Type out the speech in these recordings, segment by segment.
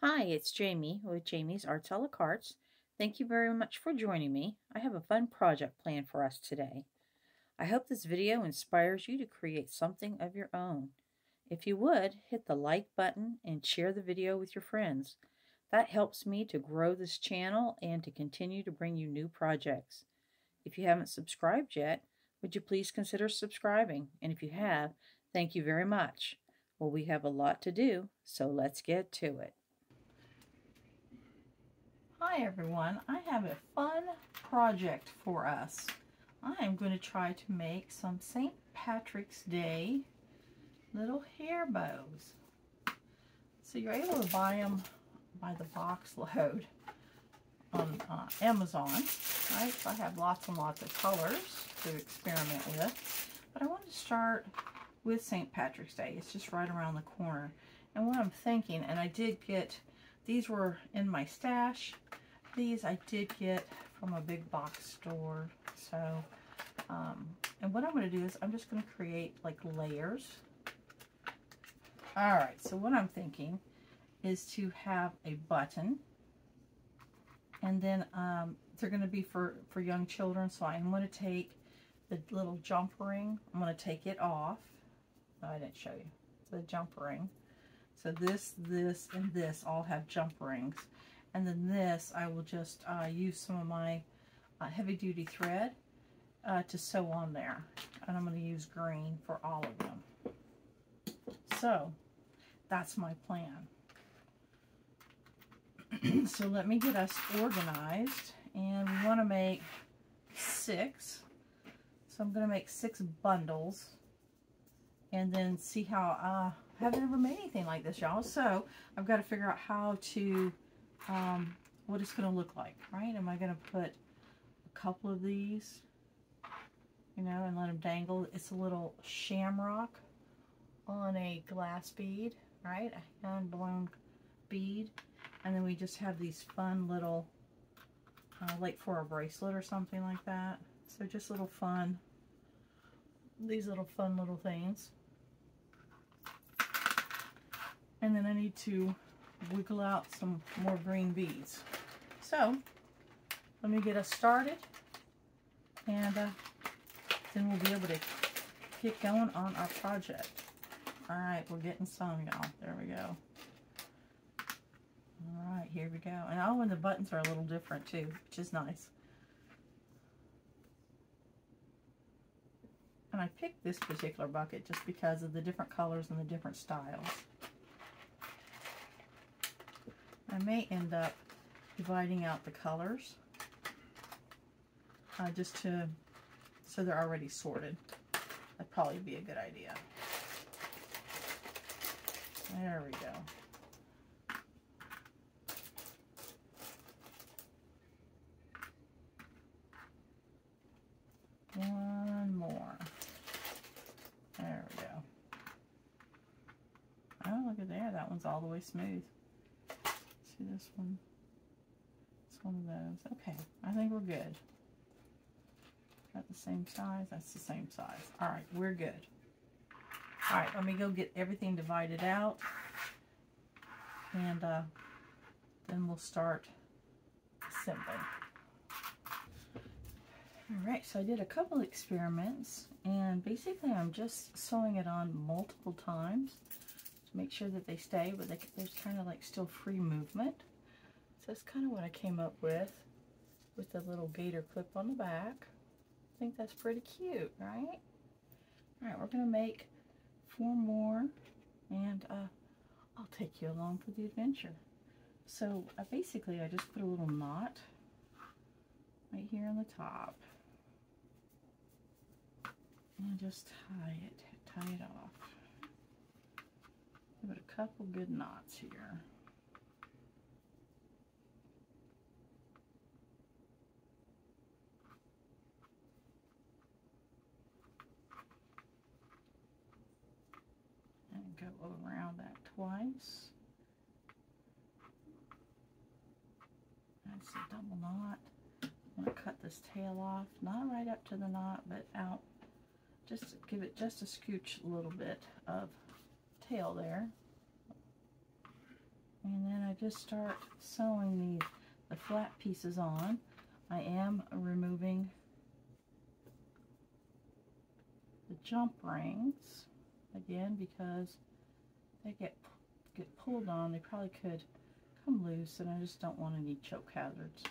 Hi, it's Jamie with JamiesArtsalaCartes. Thank you very much for joining me. I have a fun project planned for us today. I hope this video inspires you to create something of your own. If you would, hit the like button and share the video with your friends. That helps me to grow this channel and to continue to bring you new projects. If you haven't subscribed yet, would you please consider subscribing? And if you have, thank you very much. Well, we have a lot to do, so let's get to it. Hi everyone, I have a fun project for us. I am going to try to make some St. Patrick's Day little hair bows. So you're able to buy them by the box load on Amazon, right? So I have lots and lots of colors to experiment with. But I wanted to start with St. Patrick's Day. It's just right around the corner. And what I'm thinking, and I did get, these were in my stash. These I did get from a big box store. So, and what I'm going to do is I'm just going to create like layers. Alright, so what I'm thinking is to have a button. And then they're going to be for young children. So I'm going to take the little jump ring. I'm going to take it off. No, I didn't show you. The jump ring. So this, and this all have jump rings. And then this, I will just use some of my heavy-duty thread to sew on there. And I'm going to use green for all of them. So, that's my plan. So let me get us organized. And we want to make 6. So I'm going to make 6 bundles. And then see how, I haven't ever made anything like this, y'all. So, I've got to figure out how to what it's going to look like, right? Am I going to put a couple of these, you know, and let them dangle? It's a little shamrock on a glass bead, right? A hand-blown bead. And then we just have these fun little, like for a bracelet or something like that. So just little fun, these little fun little things. And then I need to wiggle out some more green beads. So let me get us started, and then we'll be able to get going on our project. Alright, we're getting some, y'all. There we go. Alright, here we go. And oh, and the buttons are a little different too, which is nice. And I picked this particular bucket just because of the different colors and the different styles. I may end up dividing out the colors just to, so they're already sorted. That'd probably be a good idea. There we go. One more. There we go. Oh, look at there. That one's all the way smooth. See this one? It's one of those. Okay, I think we're good. Got the same size? That's the same size. Alright, we're good. Alright, let me go get everything divided out. And then we'll start assembling. Alright, so I did a couple experiments. And basically I'm just sewing it on multiple times to make sure that they stay, but there's kind of like still free movement. So that's kind of what I came up with the little gator clip on the back. I think that's pretty cute, right? Alright, we're going to make 4 more, and I'll take you along for the adventure. So basically I just put a little knot right here on the top. And just tie it off. Give it a couple good knots here. And go around that twice. That's a double knot. I'm going to cut this tail off, not right up to the knot, but out. Just to give it just a scooch a little bit of tail there. And then I just start sewing the flat pieces on. I am removing the jump rings again because they get pulled on. They probably could come loose, and I just don't want any choke hazards.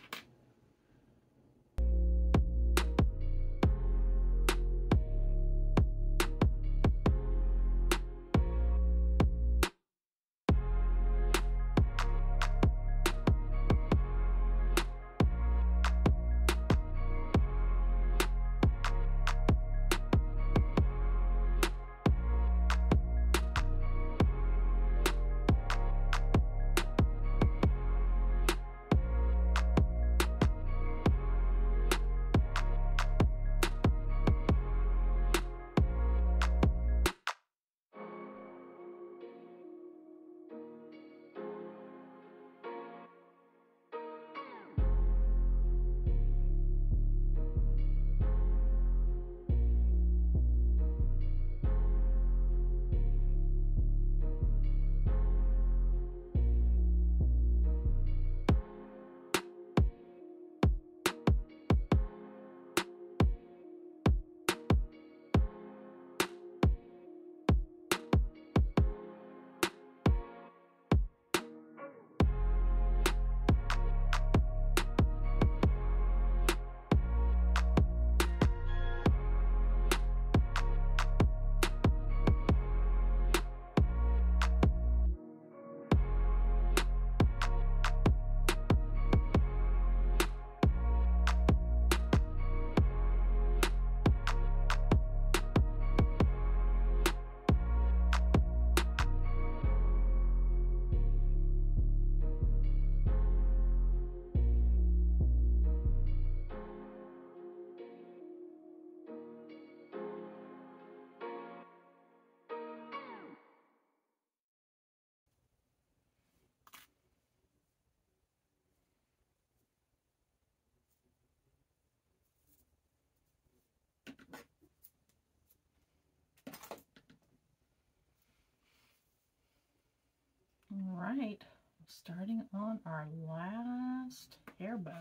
All right, starting on our last hair bow,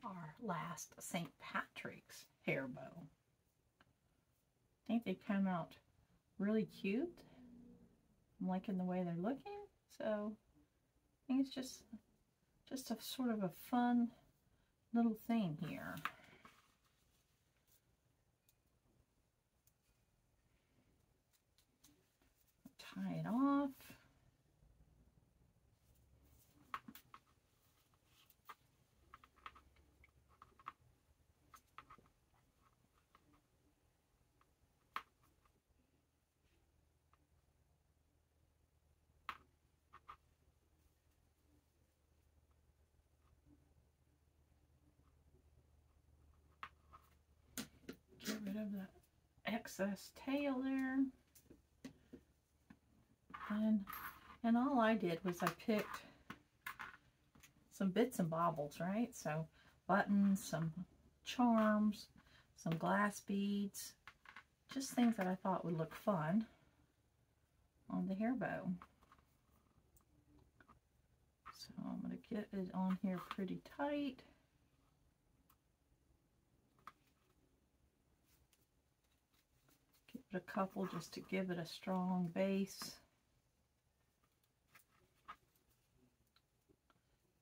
our last St. Patrick's hair bow. I think they come out really cute. I'm liking the way they're looking, so I think it's just a sort of a fun little thing here. Tie it off. Get rid of that excess tail there. And all I did was I picked some bits and baubles, right? So buttons, some charms, some glass beads, just things that I thought would look fun on the hair bow. So I'm going to get it on here pretty tight. Give it a couple just to give it a strong base.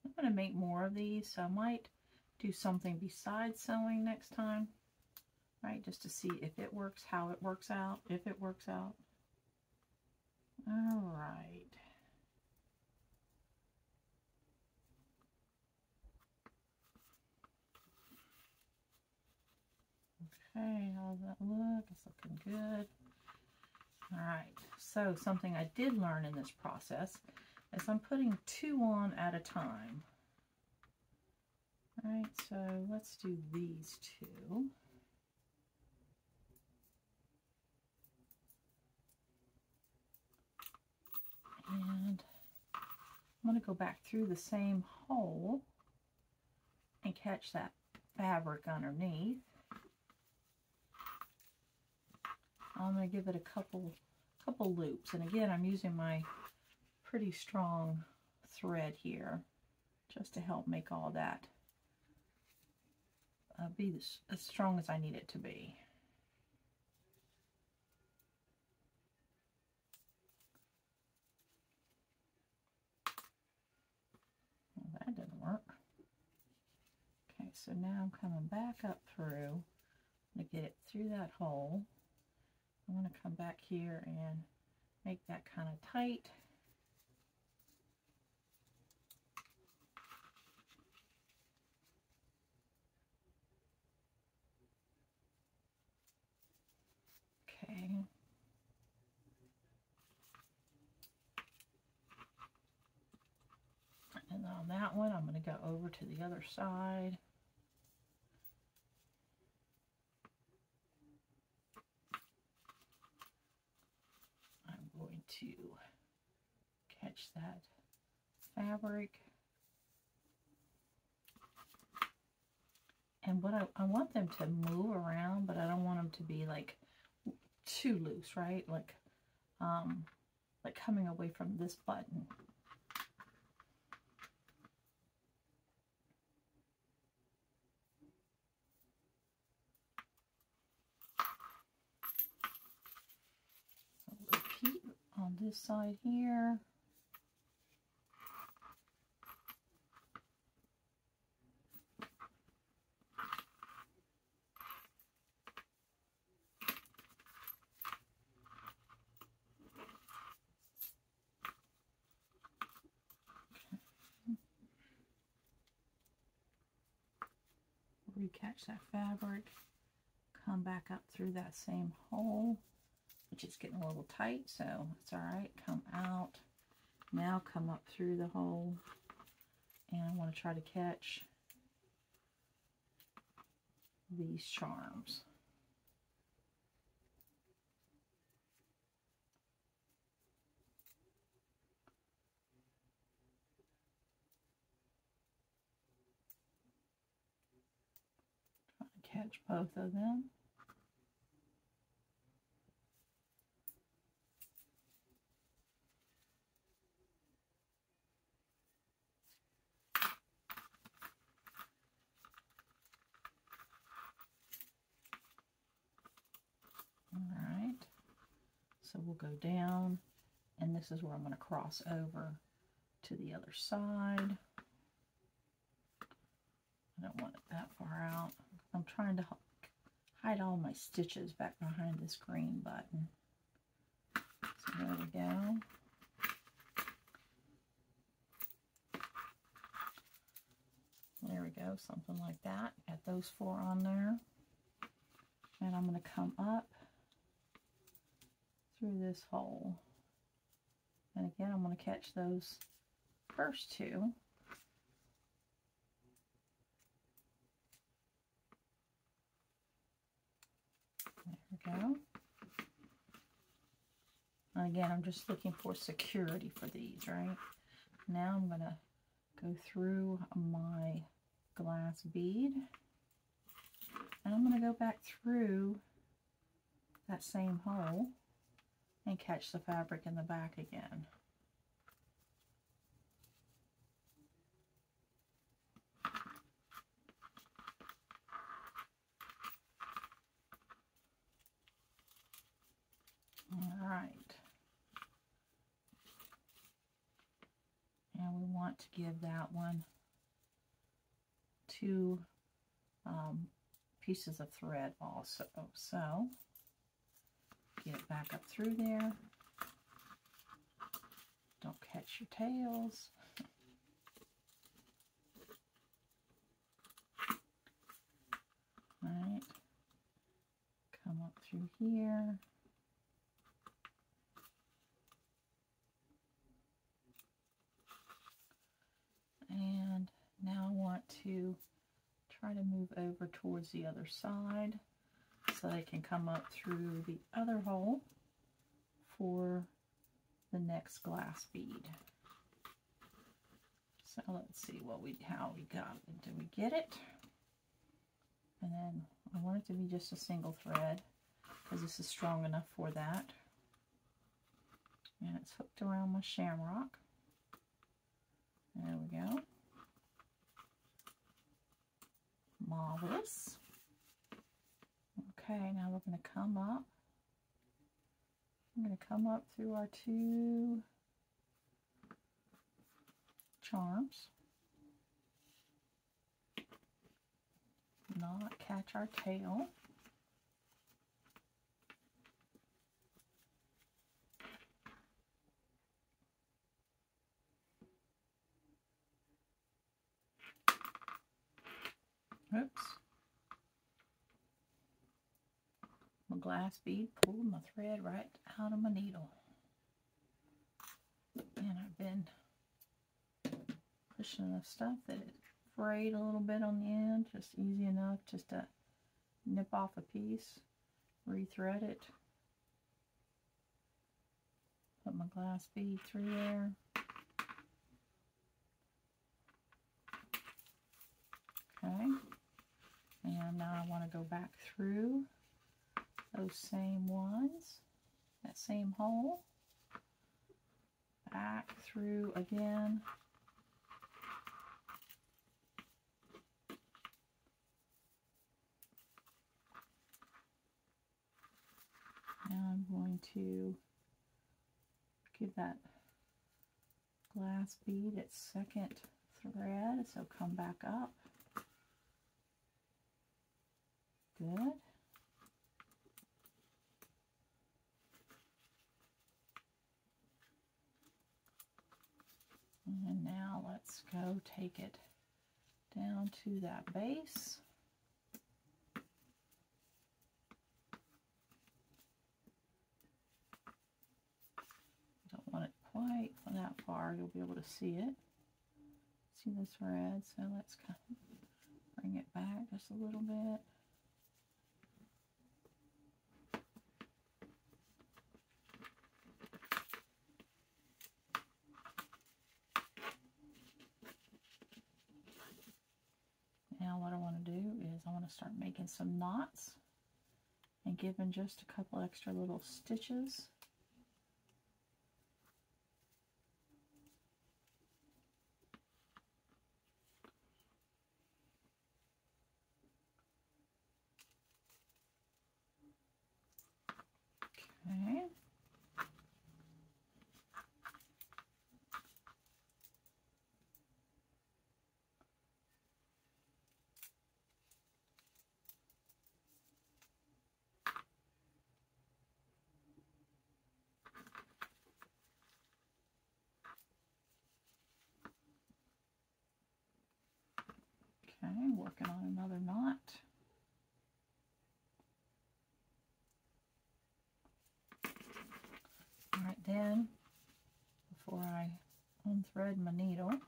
I'm going to make more of these, so I might do something besides sewing next time, right? Just to see if it works, how it works out, if it works out. All right. Okay, how's that look? It's looking good. All right, so something I did learn in this process is I'm putting 2 on at a time. All right, so let's do these 2. And I'm going to go back through the same hole and catch that fabric underneath. I'm going to give it a couple loops, and again I'm using my pretty strong thread here just to help make all that be as strong as I need it to be. Well, that didn't work. Okay, so now I'm coming back up through. I'm going to get it through that hole. I'm going to come back here and make that kind of tight. Okay. And on that one, I'm going to go over to the other side. I'm going to catch that fabric. And what I want them to move around, but I don't want them to be like too loose, right? Like coming away from this button. So repeat on this side here. Recatch that fabric, come back up through that same hole, which is getting a little tight, so it's all right. Come out, now come up through the hole, and I want to try to catch these charms. Catch both of them. All right, so we'll go down, and this is where I'm going to cross over to the other side. I don't want it that far out. I'm trying to hide all my stitches back behind this green button. So there we go. There we go, something like that. Got those 4 on there. And I'm going to come up through this hole. And again, I'm going to catch those first 2. There we go. And again, I'm just looking for security for these, right? Now I'm going to go through my glass bead. And I'm going to go back through that same hole and catch the fabric in the back again. All right. And we want to give that one 2 pieces of thread also. So get it back up through there. Don't catch your tails. All right. Come up through here. And now I want to try to move over towards the other side so I can come up through the other hole for the next glass bead. So let's see how we got it. Did we get it? And then I want it to be just a single thread because this is strong enough for that. And it's hooked around my shamrock. There we go. Marvelous. Okay, now we're going to come up. I'm going to come up through our 2 charms. Not catch our tail. Oops. My glass bead pulled my thread right out of my needle. And I've been pushing enough stuff that it frayed a little bit on the end. Just easy enough just to nip off a piece, rethread it. Put my glass bead through there. Okay. And now I want to go back through those same ones, that same hole, back through again. Now I'm going to give that glass bead its second thread, so come back up. Good. And now let's go take it down to that base. Don't want it quite that far, you'll be able to see it. See the thread, so let's kind of bring it back just a little bit. Now what I want to do is I want to start making some knots and giving just a couple extra little stitches. Okay. Okay, working on another knot. All right, then, before I unthread my needle, I'm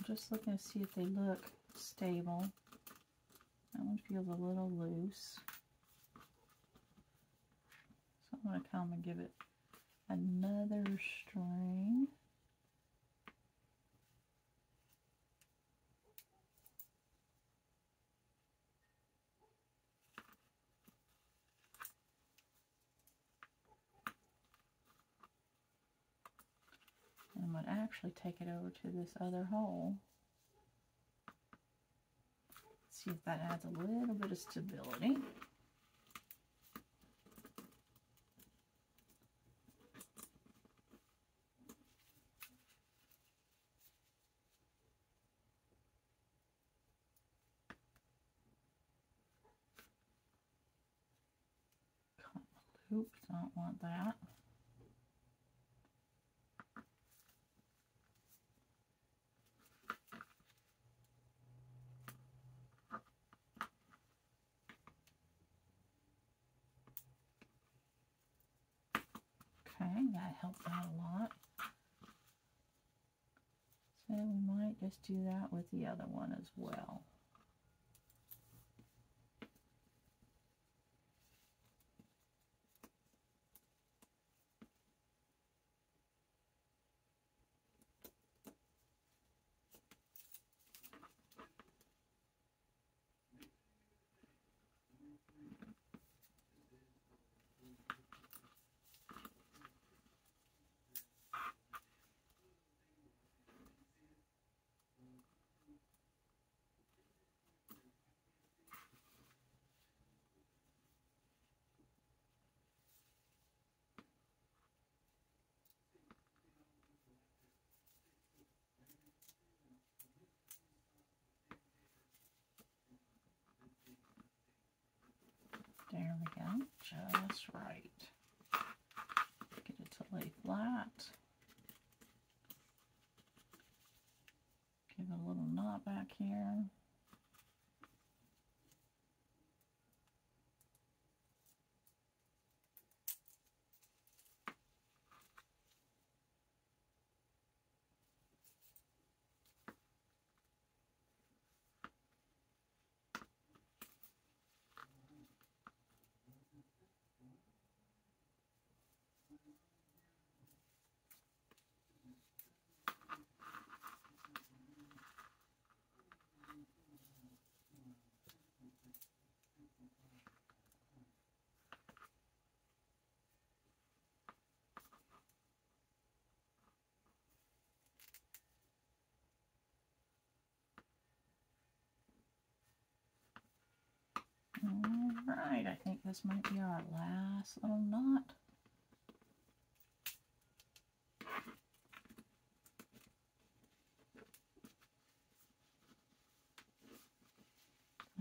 just looking to see if they look stable. That one feels a little loose. So I'm going to come and give it another string. And I'm going to actually take it over to this other hole. See if that adds a little bit of stability. Cut my loops, I don't want that. Okay, that helped out a lot. So we might just do that with the other one as well. There we go, just right. Get it to lay flat. Give it a little knot back here. Alright, I think this might be our last little knot.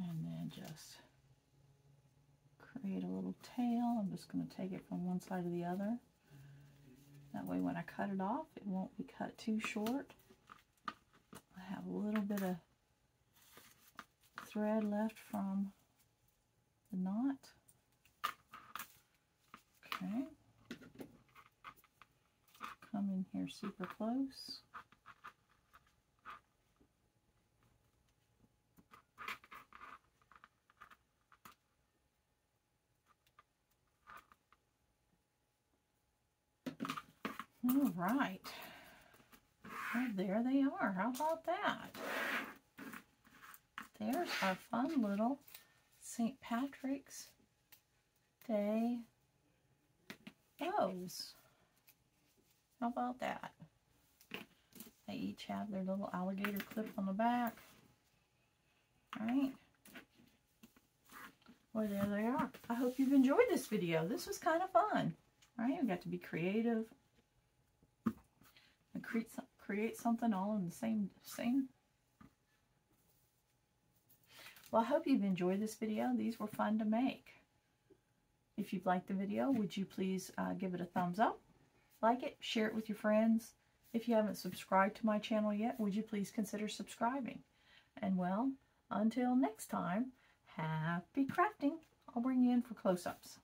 And then just create a little tail. I'm just going to take it from one side to the other. That way when I cut it off, it won't be cut too short. I have a little bit of thread left from the knot. Okay. Come in here super close. All right. Well, there they are. How about that? There's our fun little St. Patrick's Day bows. How about that? They each have their little alligator clip on the back. Alright. Well, there they are. I hope you've enjoyed this video. This was kind of fun. Alright, we got to be creative and create something all in the same. Well, I hope you've enjoyed this video. These were fun to make. If you've liked the video, would you please give it a thumbs up, like it, share it with your friends. If you haven't subscribed to my channel yet, would you please consider subscribing? And well, until next time, happy crafting. I'll bring you in for close-ups.